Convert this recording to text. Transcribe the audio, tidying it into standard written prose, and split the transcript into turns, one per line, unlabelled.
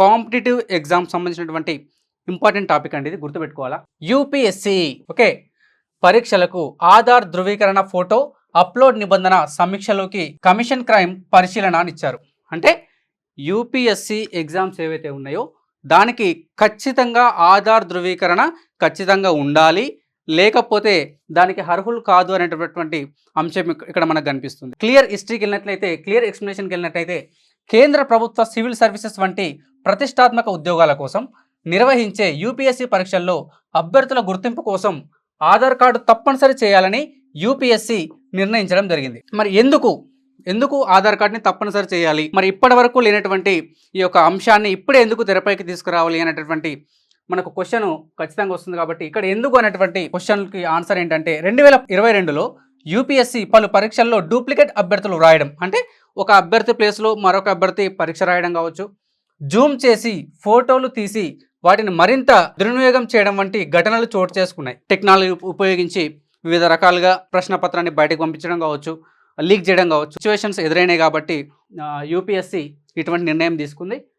Competitive exam సంబంధించినటువంటి important topic అండి, ఇది గుర్తుపెట్టుకోవాలా. యూపీఎస్సి ఓకే పరీక్షలకు ఆధార్ ధృవీకరణ ఫోటో అప్లోడ్ నిబంధన సమీక్షలోకి కమిషన్ క్రైమ్ పరిశీలన అని ఇచ్చారు. అంటే యూపీఎస్సి ఎగ్జామ్స్ ఏవైతే ఉన్నాయో దానికి ఖచ్చితంగా ఆధార్ ధృవీకరణ ఖచ్చితంగా ఉండాలి, లేకపోతే దానికి అర్హులు కాదు అనేటటువంటి అంశం ఇక్కడ మనకు కనిపిస్తుంది. క్లియర్ హిస్టరీకి వెళ్ళినట్లయితే, క్లియర్ ఎక్స్ప్లెనేషన్కి వెళ్ళినట్లయితే, కేంద్ర ప్రభుత్వ సివిల్ సర్వీసెస్ వంటి ప్రతిష్టాత్మక ఉద్యోగాల కోసం నిర్వహించే యూపీఎస్సీ పరీక్షల్లో అభ్యర్థుల గుర్తింపు కోసం ఆధార్ కార్డు తప్పనిసరి చేయాలని యూపీఎస్సీ నిర్ణయించడం జరిగింది. మరి ఎందుకు ఆధార్ కార్డుని తప్పనిసరి చేయాలి, మరి ఇప్పటి వరకు లేనటువంటి ఈ యొక్క అంశాన్ని ఇప్పుడే ఎందుకు తెరపైకి తీసుకురావాలి అనేటటువంటి మనకు క్వశ్చన్ ఖచ్చితంగా వస్తుంది. కాబట్టి ఇక్కడ ఎందుకు అనేటువంటి క్వశ్చన్కి ఆన్సర్ ఏంటంటే 2022లో యూపీఎస్సీ పలు పరీక్షల్లో డూప్లికేట్ అభ్యర్థులు రాయడం, అంటే ఒక అభ్యర్థి ప్లేస్లో మరొక అభ్యర్థి పరీక్ష రాయడం కావచ్చు, జూమ్ చేసి ఫోటోలు తీసి వాటిని మరింత దుర్వినియోగం చేయడం వంటి ఘటనలు చోటు చేసుకున్నాయి. టెక్నాలజీ ఉపయోగించి వివిధ రకాలుగా ప్రశ్నపత్రాన్ని బయటకు పంపించడం కావచ్చు, లీక్ చేయడం కావచ్చు, సిచ్యువేషన్స్ ఎదురైనాయి. కాబట్టి యూపీఎస్సీ ఇటువంటి నిర్ణయం తీసుకుంది.